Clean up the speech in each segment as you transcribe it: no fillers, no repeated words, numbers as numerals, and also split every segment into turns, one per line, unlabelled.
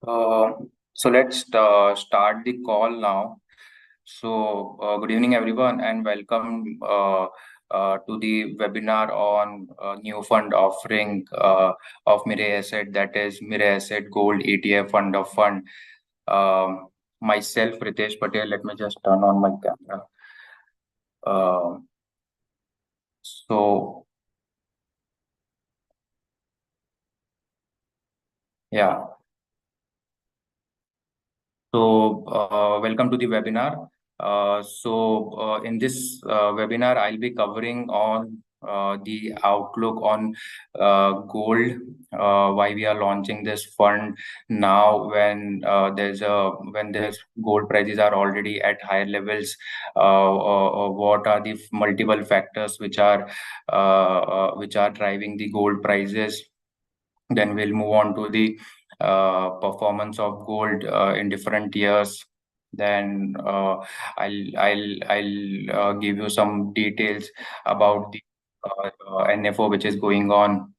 Uh, so let's start the call now. Good evening, everyone, and welcome to the webinar on new fund offering of Mirae Asset, that is Mirae Asset Gold ETF Fund of Fund. Myself, Ritesh Patel. Let me just turn on my camera. Uh, so, yeah. Welcome to the webinar. In this webinar, I'll be covering on the outlook on gold, why we are launching this fund now when there's gold prices are already at higher levels. What are the multiple factors which are driving the gold prices? Then we'll move on to the performance of gold in different years. Then I'll give you some details about the NFO which is going on,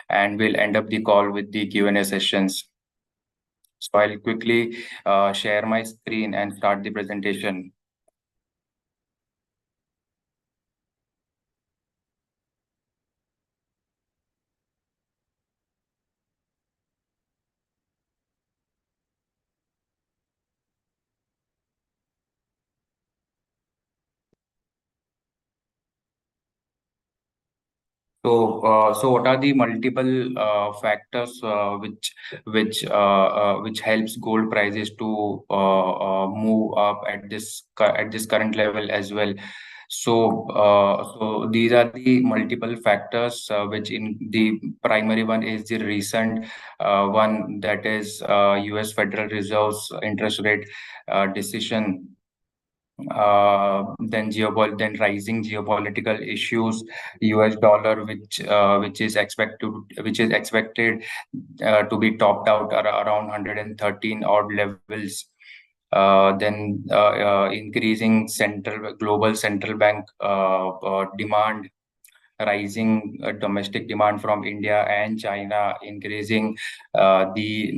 and we'll end up the call with the Q&A sessions. So I'll quickly share my screen and start the presentation. So what are the multiple factors which helps gold prices to move up at this current level as well? So these are the multiple factors which in the primary one is the recent one, that is U.S. Federal Reserve's interest rate decision. Then rising geopolitical issues, US dollar, which is expected to be topped out around 113 odd levels. Increasing central global central bank demand, rising domestic demand from India and China, increasing the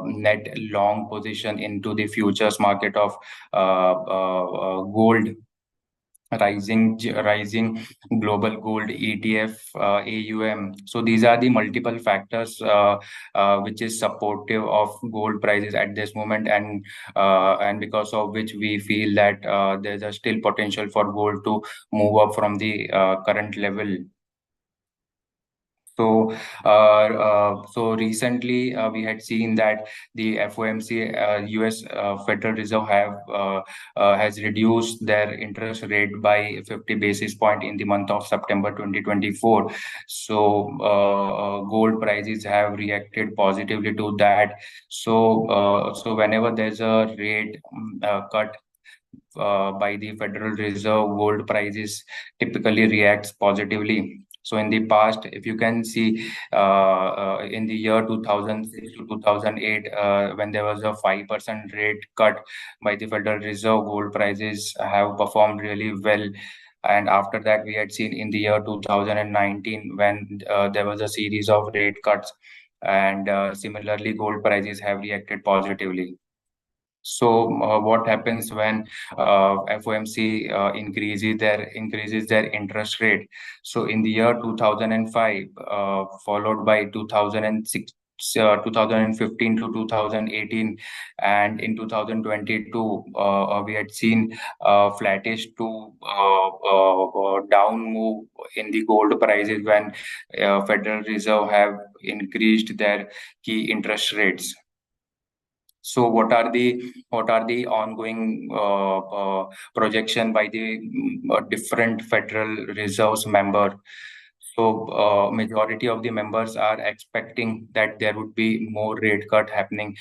net long position into the futures market of gold, rising global gold ETF AUM. So these are the multiple factors which is supportive of gold prices at this moment, and because of which we feel that there's a still potential for gold to move up from the current level. So recently we had seen that the FOMC, U.S. Federal Reserve, has reduced their interest rate by 50 basis point in the month of September 2024. Gold prices have reacted positively to that. So whenever there's a rate cut by the Federal Reserve, gold prices typically reacts positively. So in the past, if you can see, in the year 2006 to 2008, when there was a 5% rate cut by the Federal Reserve, gold prices have performed really well. And after that, we had seen in the year 2019 when there was a series of rate cuts, and similarly, gold prices have reacted positively. So what happens when FOMC increases their interest rate? So in the year 2005, followed by 2006. 2015 to 2018, and in 2022 we had seen flattish to down move in the gold prices when Federal Reserve have increased their key interest rates. So what are the ongoing projection by the different Federal Reserve's member? Majority of the members are expecting that there would be more rate cut happening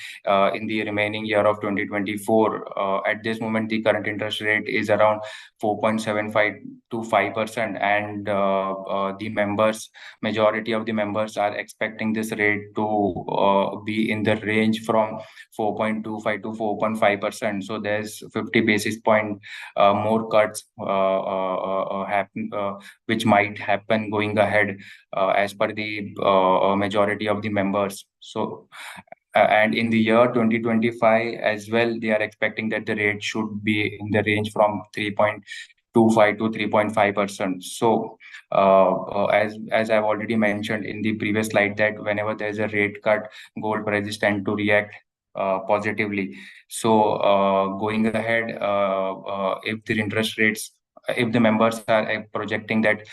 in the remaining year of 2024. At this moment, the current interest rate is around 4.75 to 5%, and the majority of the members are expecting this rate to be in the range from 4.25 to 4.5%. So there's 50 basis point more cuts happen, which might happen going ahead as per the majority of the members. And in the year 2025 as well, they are expecting that the rate should be in the range from 3.25 to 3.5%. So, as I've already mentioned in the previous slide, that whenever there's a rate cut, gold prices tend to react positively. So, going ahead, if the interest rates, if the members are projecting that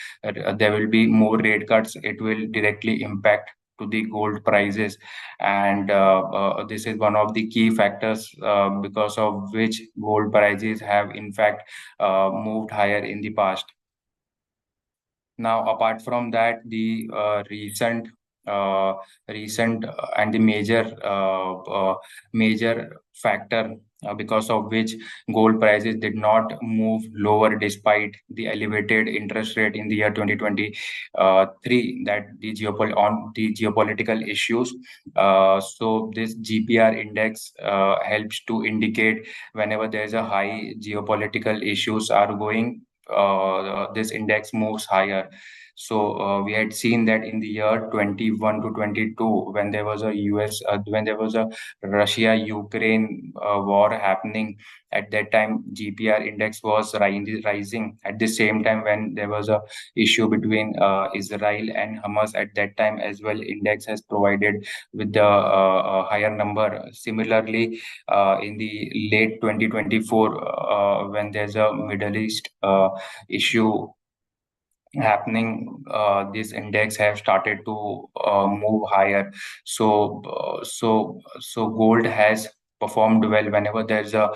there will be more rate cuts, it will directly impact to the gold prices. And this is one of the key factors because of which gold prices have in fact moved higher in the past. Now, apart from that, the uh, recent and the major factor because of which gold prices did not move lower despite the elevated interest rate in the year 2023, that the geopolitical issues. So this GPR index helps to indicate whenever there is a high geopolitical issues are going, this index moves higher. So we had seen that in the year 21 to 22, when there was a when there was a Russia-Ukraine war happening, at that time GPR index was rising. At the same time, when there was a issue between Israel and Hamas, at that time as well, index has provided with the higher number. Similarly, in the late 2024, when there's a Middle East issue happening, this index have started to move higher. So gold has performed well whenever there's a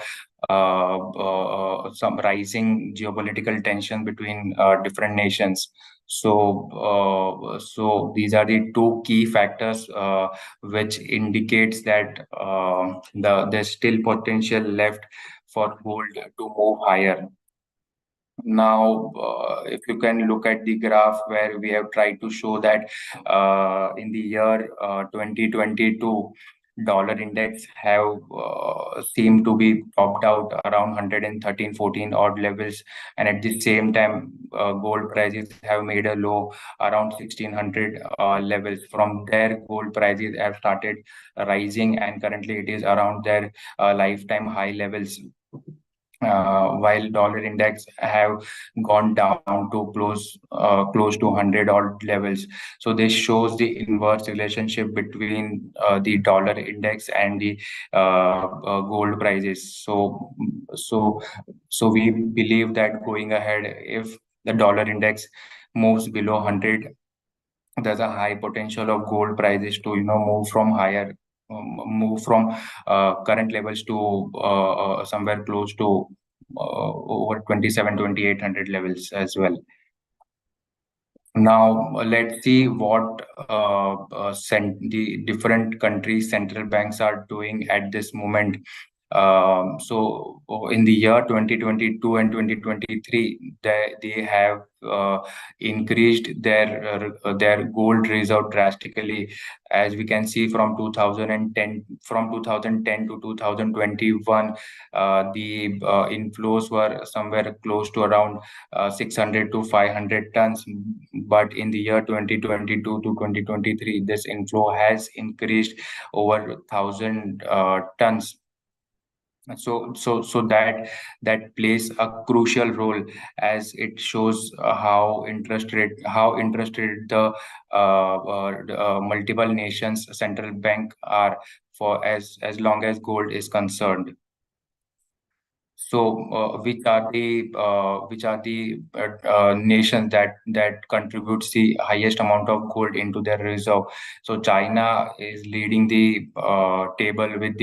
some rising geopolitical tension between different nations. So these are the two key factors which indicates that there's still potential left for gold to move higher. Now, if you can look at the graph where we have tried to show that in the year 2022, dollar index have seemed to be topped out around 113, 14 odd levels, and at the same time, gold prices have made a low around 1600 levels. From there, gold prices have started rising, and currently it is around their lifetime high levels, while dollar index have gone down to close to 100 odd levels. So this shows the inverse relationship between the dollar index and the gold prices. So we believe that going ahead, if the dollar index moves below 100, there's a high potential of gold prices to move from current levels to somewhere close to over 27, 2800 levels as well. Now, let's see what the different countries' central banks are doing at this moment. In the year 2022 and 2023, they have increased their gold reserve drastically, as we can see from 2010 to 2021. The inflows were somewhere close to around 600 to 500 tons, but in the year 2022 to 2023, this inflow has increased over 1,000 tons. So that plays a crucial role, as it shows how interested the multiple nations central bank are for as long as gold is concerned. So, which are the nations that contributes the highest amount of gold into their reserve? So, China is leading the table with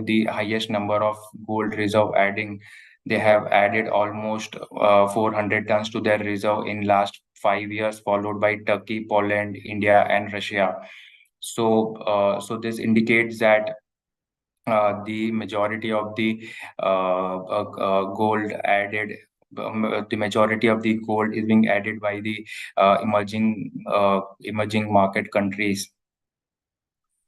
the highest number of gold reserve adding. They have added almost 400 tons to their reserve in last 5 years, followed by Turkey, Poland, India, and Russia. So this indicates that the majority of the majority of the gold is being added by the emerging market countries.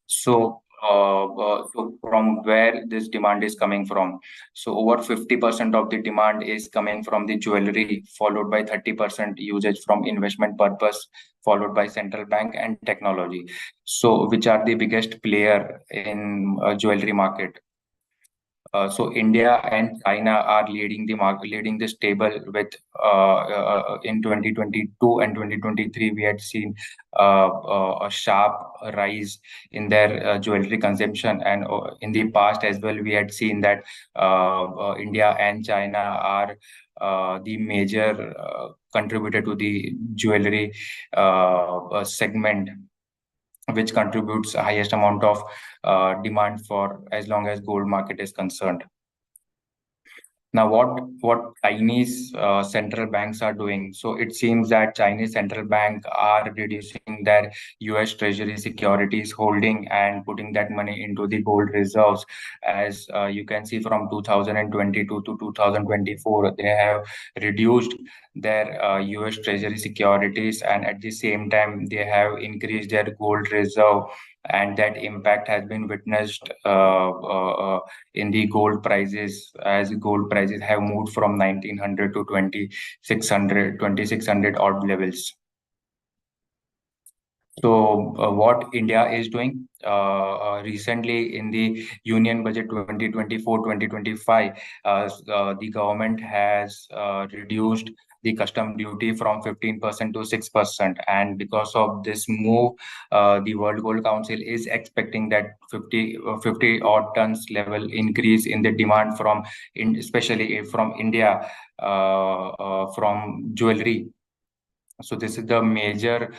So So from where this demand is coming from? So over 50% of the demand is coming from the jewelry, followed by 30% usage from investment purpose, followed by central bank and technology. So which are the biggest player in jewelry market? So India and China are leading the market, leading this table with in 2022 and 2023 we had seen a sharp rise in their jewelry consumption, and in the past as well we had seen that India and China are the major contributor to the jewelry segment, which contributes highest amount of demand for as long as gold market is concerned. Now, what Chinese central banks are doing? So it seems that Chinese central bank are reducing their U.S. Treasury securities holding and putting that money into the gold reserves. As you can see, from 2022 to 2024, they have reduced their U.S. Treasury securities, and at the same time, they have increased their gold reserve, and that impact has been witnessed in the gold prices, as gold prices have moved from 1900 to 2600 odd levels. So, what India is doing recently in the Union Budget 2024-2025, the government has reduced the custom duty from 15% to 6%. And because of this move, the World Gold Council is expecting that 50 odd tons level increase in the demand especially from India, from jewelry. So this is the major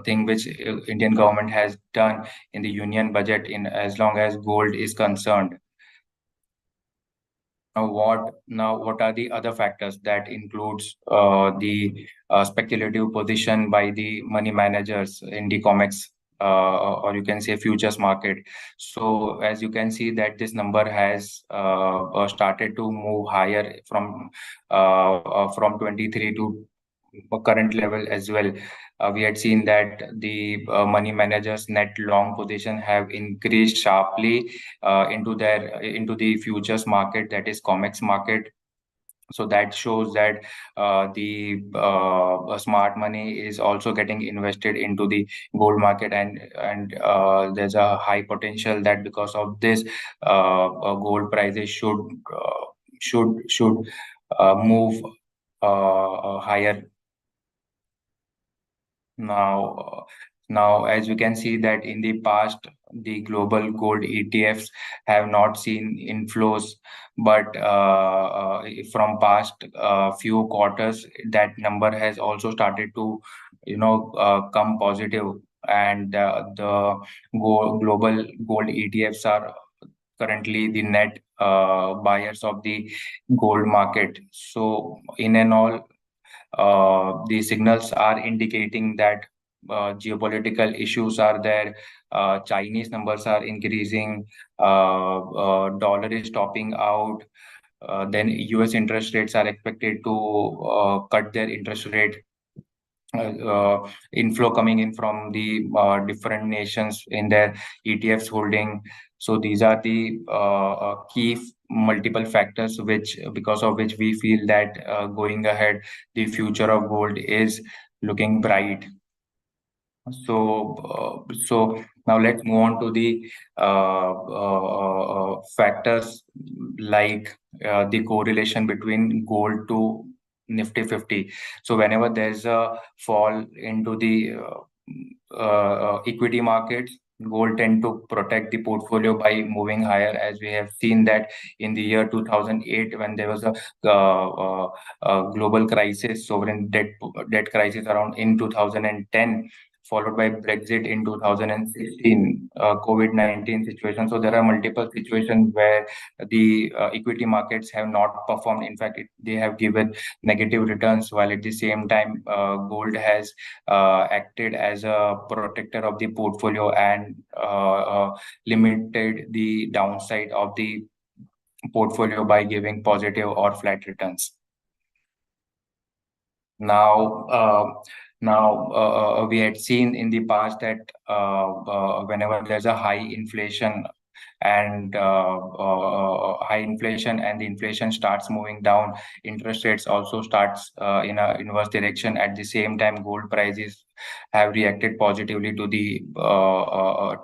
thing which Indian government has done in the union budget in as long as gold is concerned. Now what are the other factors that includes the speculative position by the money managers in the COMEX, or you can say futures market. So as you can see that this number has started to move higher from 23 to current level as well. We had seen that the money managers net long position have increased sharply into the futures market, that is COMEX market. So that shows that the smart money is also getting invested into the gold market, and there's a high potential that because of this, gold prices should move higher. Now, as we can see that in the past, the global gold ETFs have not seen inflows, but from past few quarters, that number has also started to, come positive, and the global gold ETFs are currently the net buyers of the gold market. So, in and all, the signals are indicating that geopolitical issues are there. Chinese numbers are increasing. Dollar is topping out. Then U.S. interest rates are expected to cut their interest rate. Inflow coming in from the different nations in their ETFs holding. So these are the key multiple factors which because of which we feel that going ahead, the future of gold is looking bright. So now let's move on to the factors like the correlation between gold to Nifty 50. So whenever there's a fall into the equity markets, gold tend to protect the portfolio by moving higher, as we have seen that in the year 2008 when there was a global crisis, sovereign debt crisis around in 2010, followed by Brexit in 2016, COVID-19 situation. So there are multiple situations where the equity markets have not performed. In fact, they have given negative returns, while at the same time, gold has acted as a protector of the portfolio and limited the downside of the portfolio by giving positive or flat returns. Now, we had seen in the past that whenever there's a high inflation and the inflation starts moving down, interest rates also starts in a inverse direction. At the same time, gold prices have reacted positively to the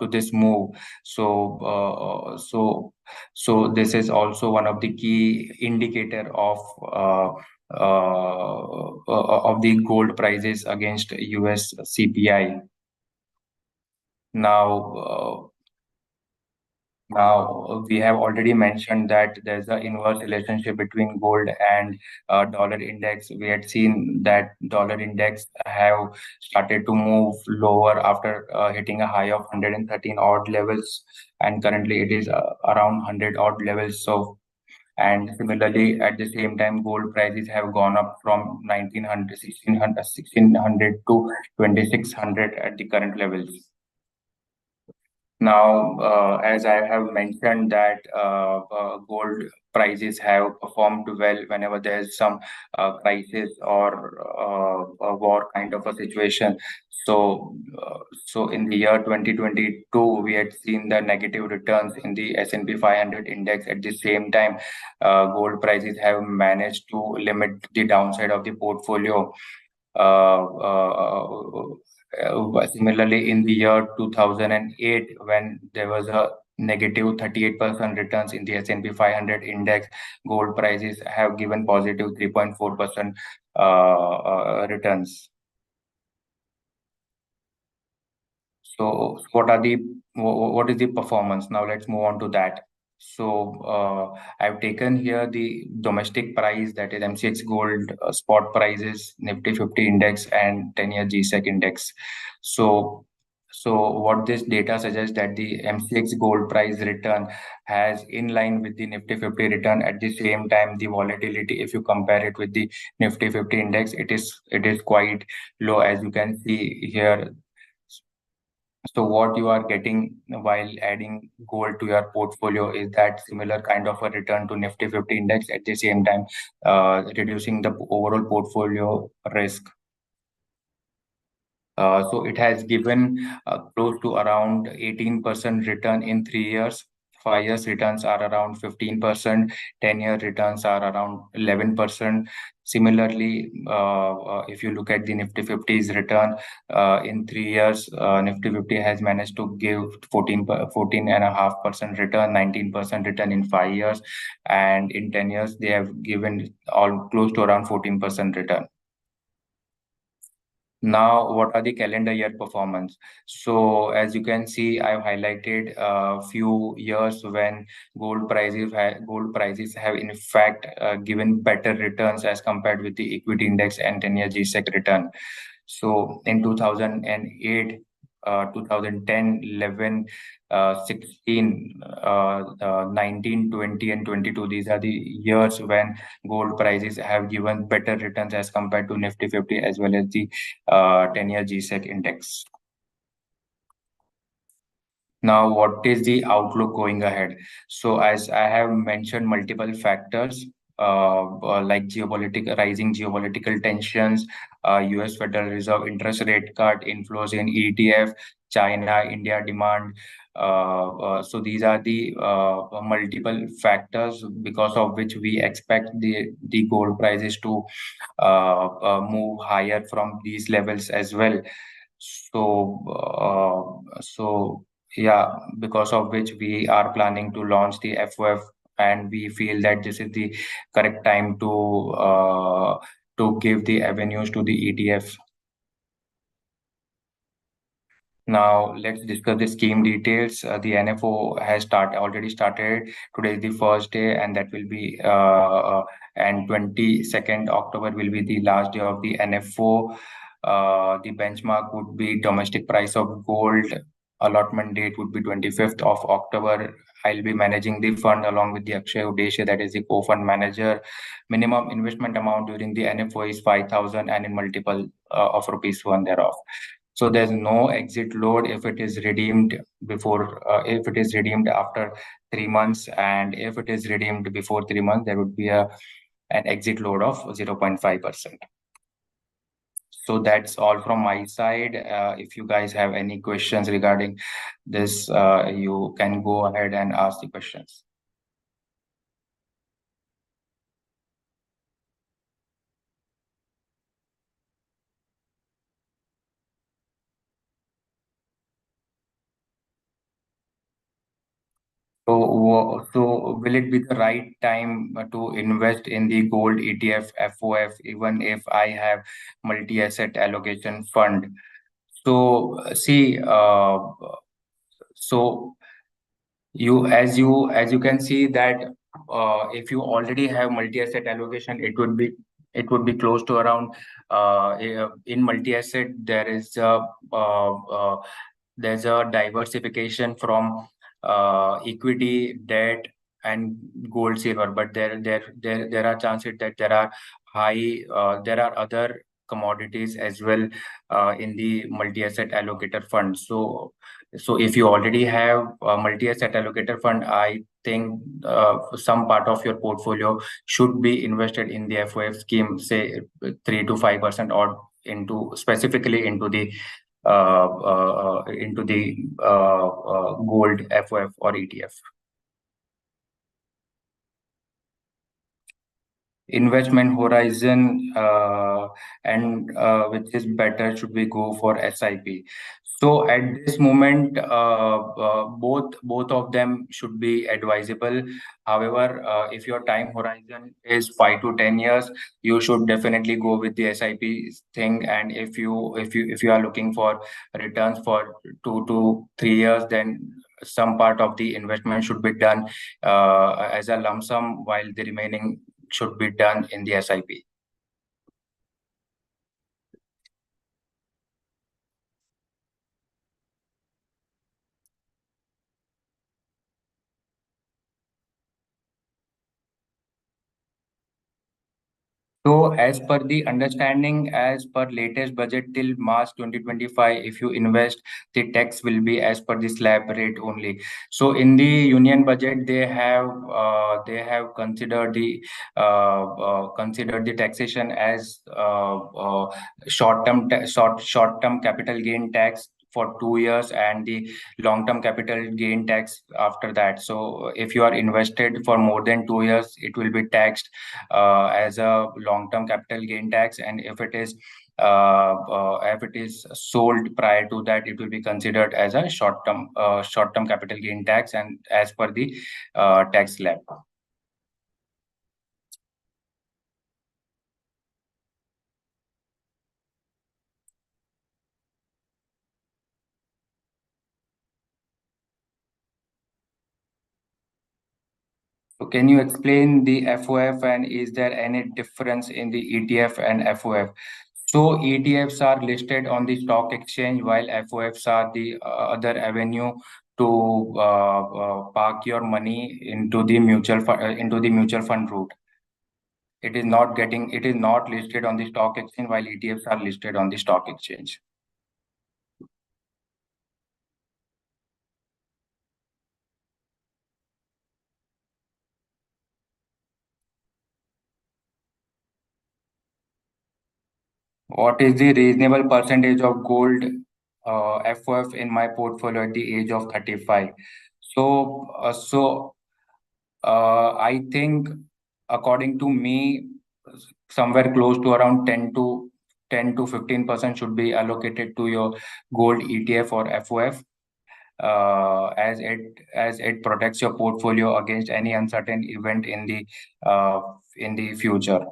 to this move. So, this is also one of the key indicator of the gold prices against US CPI. Now, we have already mentioned that there's an inverse relationship between gold and dollar index. We had seen that dollar index have started to move lower after hitting a high of 113 odd levels, and currently it is around 100 odd levels. So, and similarly, at the same time, gold prices have gone up from 1900, 1600 to 2600 at the current levels. Now, as I have mentioned that gold prices have performed well whenever there's some crisis or a war kind of a situation. So in the year 2022, we had seen the negative returns in the S&P 500 index. At the same time, gold prices have managed to limit the downside of the portfolio. Similarly, in the year 2008, when there was a negative 38% returns in the S&P 500 index, gold prices have given positive 3.4% returns. So what is the performance? Now let's move on to that. So I've taken here the domestic price, that is MCX gold spot prices, Nifty 50 index and 10-year GSEC index. So what this data suggests that the MCX gold price return has in line with the Nifty 50 return. At the same time, the volatility, if you compare it with the Nifty 50 index, it is quite low, as you can see here. So what you are getting while adding gold to your portfolio is that similar kind of a return to Nifty 50 index, at the same time reducing the overall portfolio risk. So it has given close to around 18% return in 3 years. 5 years returns are around 15%. 10-year returns are around 11%. Similarly, if you look at the Nifty 50's return in 3 years, Nifty 50 has managed to give 14.5% return, 19% return in 5 years, and in 10 years they have given all close to around 14% return. Now, what are the calendar year performance? So, as you can see, I've highlighted a few years when gold prices have in fact given better returns as compared with the equity index and 10-year GSEC return. So, in 2008, 2010, 11, 16, 19, 20, and 22, these are the years when gold prices have given better returns as compared to Nifty 50 as well as the 10-year GSEC index. Now, what is the outlook going ahead? So, as I have mentioned, multiple factors like rising geopolitical tensions, U.S. Federal Reserve interest rate cut, inflows in ETF, China, India demand. So these are the multiple factors because of which we expect the gold prices to move higher from these levels as well. So yeah, because of which we are planning to launch the FOF, and we feel that this is the correct time to give the avenues to the ETF. Now let's discuss the scheme details. The NFO has already started. Today is the first day, and that will be and 22nd October will be the last day of the NFO. The benchmark would be domestic price of gold. Allotment date would be 25th of October. I'll be managing the fund along with the Akshay Udeshe, that is the co-fund manager. Minimum investment amount during the NFO is 5,000 and in multiple of rupees one thereof. So there's no exit load if it is redeemed if it is redeemed after 3 months, and if it is redeemed before 3 months, there would be an exit load of 0.5%. So that's all from my side. If you guys have any questions regarding this, you can go ahead and ask the questions. So, so will it be the right time to invest in the gold ETF, FOF, even if I have multi-asset allocation fund? So, see, so you can see that if you already have multi-asset allocation, it would be close to around in multi-asset uh, uh, there's a diversification from equity, debt, and gold, silver. But there are chances that there are other commodities as well in the multi-asset allocator fund. So if you already have a multi-asset allocator fund, I think some part of your portfolio should be invested in the FOF scheme, say 3 to 5% or into specifically into the gold FOF or ETF. Investment horizon and which is better, should we go for SIP? So at this moment, both of them should be advisable. However, if your time horizon is 5 to 10 years, you should definitely go with the SIP thing. And if you are looking for returns for 2 to 3 years, then some part of the investment should be done as a lump sum, while the remaining should be done in the SIP. So, as per the understanding, as per latest budget till March 2025, if you invest, the tax will be as per the slab rate only. So, in the union budget, they have considered the taxation as short term capital gain tax for 2 years, and the long term capital gain tax after that. So, if you are invested for more than 2 years, it will be taxed as a long-term capital gain tax, and if it is sold prior to that, it will be considered as a short-term capital gain tax, and as per the tax slab. So can you explain the FOF, and is there any difference in the ETF and FOF? So ETFs are listed on the stock exchange, while FOFs are the other avenue to park your money into the mutual fund route. It is not listed on the stock exchange, while ETFs are listed on the stock exchange. What is the reasonable percentage of gold FOF in my portfolio at the age of 35? So I think, according to me, somewhere close to around 10 to 15% should be allocated to your gold ETF or FOF, as it protects your portfolio against any uncertain event in the future.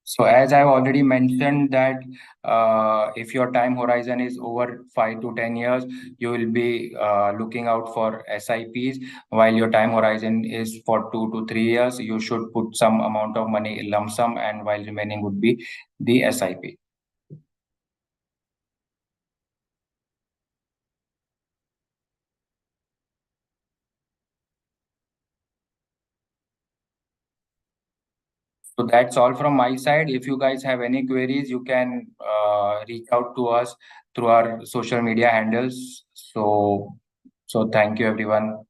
So as I've already mentioned that if your time horizon is over 5 to 10 years, you will be looking out for SIPs. While your time horizon is for 2 to 3 years, you should put some amount of money in lump sum, and while remaining would be the SIP. So that's all from my side. If you guys have any queries, you can reach out to us through our social media handles. So thank you everyone.